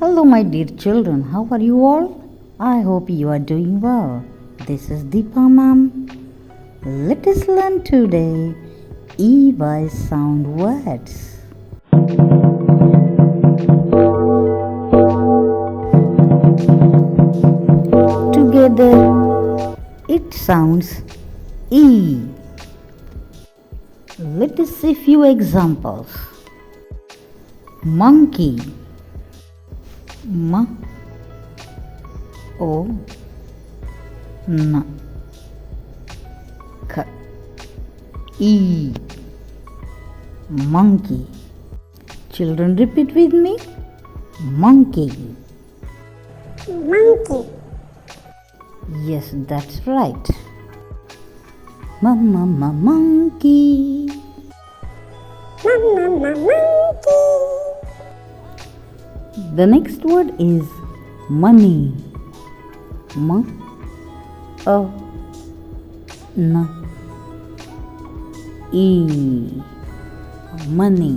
Hello, my dear children. How are you all? I hope you are doing well. This is Deepa Ma'am. Let us learn today EY sound words. Together, it sounds E. Let us see few examples. Monkey. M O N K E. Monkey. Children, repeat with me. Monkey. Monkey. Yes, that's right. Mama monkey. Mama monkey. The next word is money. M O N E. Money.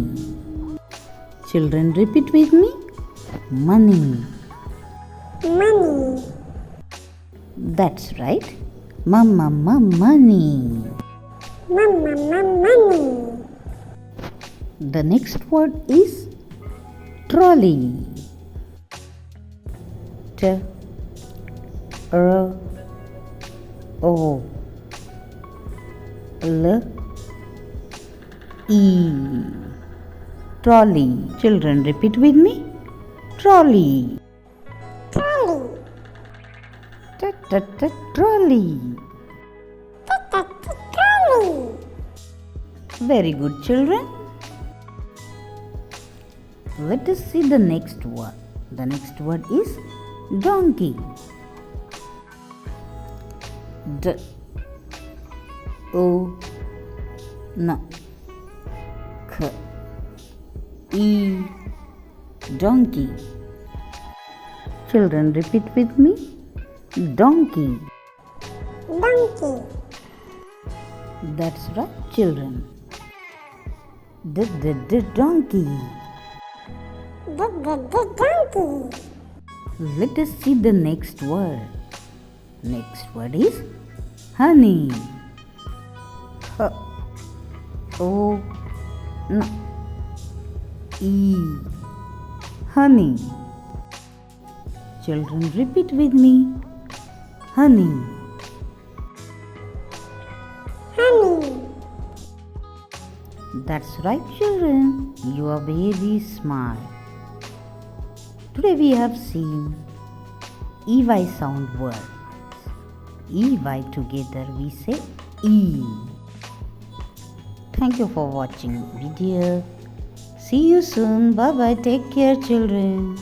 Children, repeat with me. Money. Money. That's right. Mama money. Mama money. The next word is trolley. T R O L E. Trolley. Children, repeat with me. Trolley. Trolley. Trolley. Trolley. Very good, children. Let us see the next word. The next word is donkey. D O N K E. Donkey. Children, repeat with me. Donkey. Donkey. That's right, children. Donkey. Donkey. Let us see the next word. Next word is honey. H O N E. Honey. Children, repeat with me. Honey. Honey. That's right, children. You are very smart. Today we have seen EY sound words. EY together we say E. Thank you for watching video. See you soon. Bye bye. Take care, children.